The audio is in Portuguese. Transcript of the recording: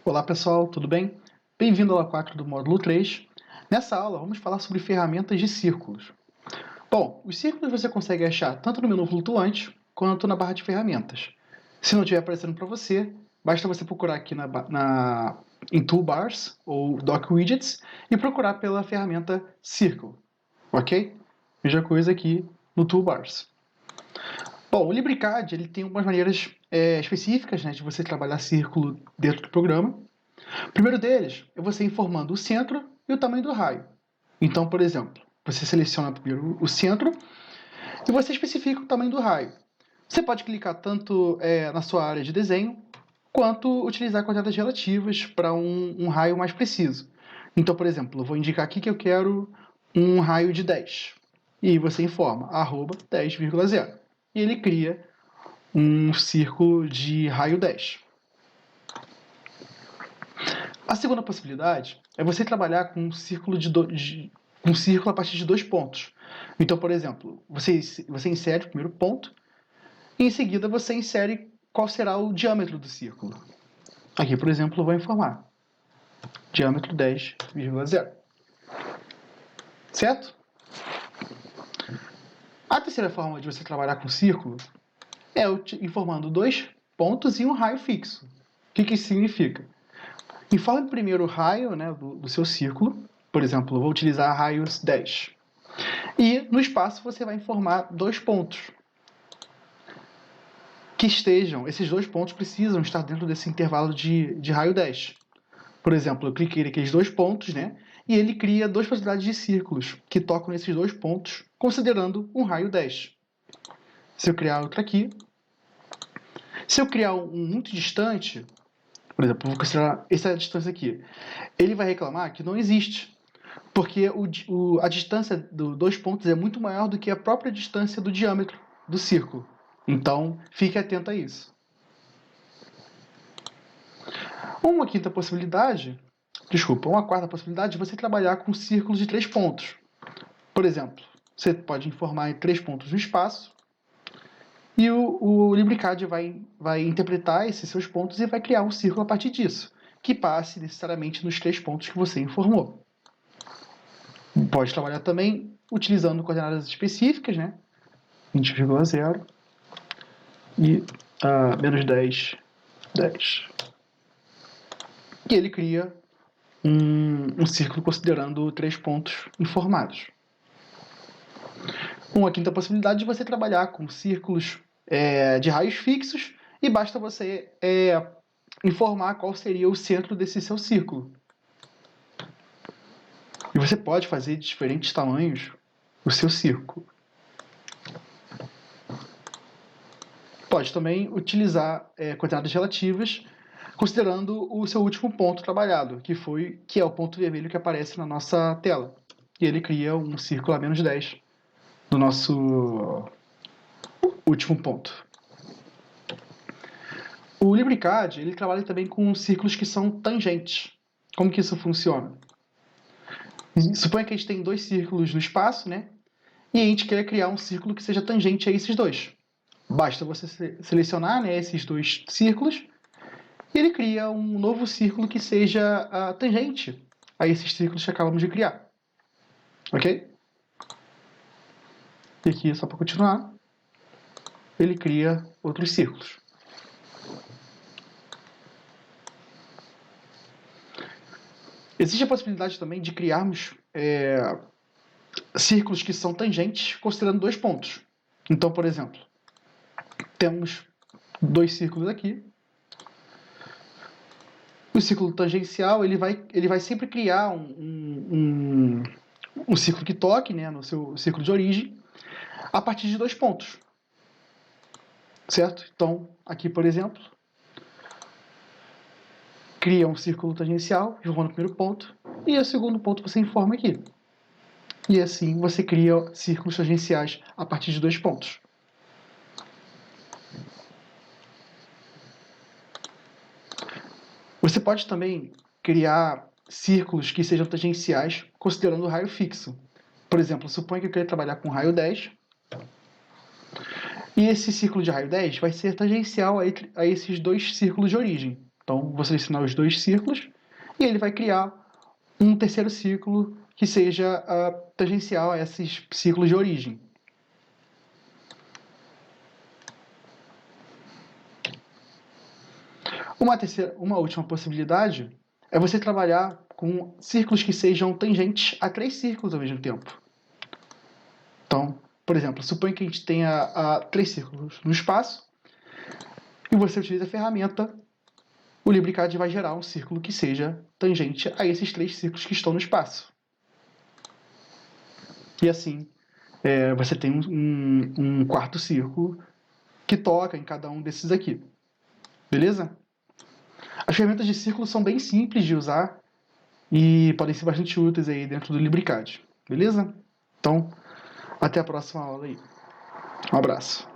Olá pessoal, tudo bem? Bem-vindo ao aula 4 do módulo 3. Nessa aula vamos falar sobre ferramentas de círculos. Bom, os círculos você consegue achar tanto no menu flutuante quanto na barra de ferramentas. Se não estiver aparecendo para você, basta você procurar aqui em Toolbars ou Dock Widgets e procurar pela ferramenta Circle, ok? Mesma coisa aqui no Toolbars. Bom, o LibreCAD ele tem algumas maneiras específicas, né, de você trabalhar círculo dentro do programa. O primeiro deles é você informando o centro e o tamanho do raio. Então, por exemplo, você seleciona primeiro o centro e você especifica o tamanho do raio. Você pode clicar tanto na sua área de desenho, quanto utilizar coordenadas relativas para um raio mais preciso. Então, por exemplo, eu vou indicar aqui que eu quero um raio de 10. E você informa, @10,0. E ele cria um círculo de raio 10. A segunda possibilidade é você trabalhar com um círculo um círculo a partir de 2 pontos. Então, por exemplo, você insere o primeiro ponto e em seguida você insere qual será o diâmetro do círculo. Aqui, por exemplo, eu vou informar diâmetro 10,0. Certo? A terceira forma de você trabalhar com círculo é informando 2 pontos e um raio fixo. O que isso significa? Informe primeiro o raio, né, do seu círculo. Por exemplo, eu vou utilizar raios 10. E no espaço você vai informar 2 pontos. Esses 2 pontos precisam estar dentro desse intervalo de raio 10. Por exemplo, eu cliquei naqueles 2 pontos, né? E ele cria 2 possibilidades de círculos que tocam nesses 2 pontos, considerando um raio 10. Se eu criar outro aqui, se eu criar um muito distante, por exemplo, vou considerar essa distância aqui, ele vai reclamar que não existe, porque a distância dos 2 pontos é muito maior do que a própria distância do diâmetro do círculo. Então, fique atento a isso. Uma quarta possibilidade é você trabalhar com círculos de 3 pontos. Por exemplo, você pode informar em 3 pontos no espaço e o LibreCAD vai interpretar esses seus pontos e vai criar um círculo a partir disso, que passe necessariamente nos 3 pontos que você informou. Pode trabalhar também utilizando coordenadas específicas, né? 20,0 e menos 10, 10. E ele cria um círculo considerando 3 pontos informados. Uma quinta possibilidade de você trabalhar com círculos de raios fixos e basta você informar qual seria o centro desse seu círculo. E você pode fazer de diferentes tamanhos o seu círculo. Pode também utilizar coordenadas relativas, considerando o seu último ponto trabalhado, que é o ponto vermelho que aparece na nossa tela. E ele cria um círculo a menos 10 do nosso último ponto. O LibreCAD ele trabalha também com círculos que são tangentes. Como que isso funciona? Suponha que a gente tem 2 círculos no espaço, né? E a gente quer criar um círculo que seja tangente a esses 2. Basta você selecionar, né, esses 2 círculos e ele cria um novo círculo que seja tangente a esses círculos que acabamos de criar. Ok? E aqui, só para continuar, ele cria outros círculos. Existe a possibilidade também de criarmos círculos que são tangentes, considerando 2 pontos. Então, por exemplo, temos 2 círculos aqui. O círculo tangencial ele vai sempre criar um círculo que toque, né, no seu círculo de origem, a partir de 2 pontos. Certo? Então, aqui, por exemplo, cria um círculo tangencial, informando o primeiro ponto, e o segundo ponto você informa aqui. E assim você cria círculos tangenciais a partir de 2 pontos. Você pode também criar círculos que sejam tangenciais considerando o raio fixo. Por exemplo, suponha que eu queira trabalhar com raio 10, e esse círculo de raio 10 vai ser tangencial a esses 2 círculos de origem. Então, vou selecionar os dois círculos e ele vai criar um terceiro círculo que seja tangencial a esses círculos de origem. Uma última possibilidade é você trabalhar com círculos que sejam tangentes a 3 círculos ao mesmo tempo. Então, por exemplo, suponha que a gente tenha 3 círculos no espaço e você utiliza a ferramenta, o LibriCAD vai gerar um círculo que seja tangente a esses 3 círculos que estão no espaço. E assim, você tem um quarto círculo que toca em cada um desses aqui. Beleza? As ferramentas de círculo são bem simples de usar e podem ser bastante úteis aí dentro do LibriCAD. Beleza? Então, até a próxima aula aí. Um abraço.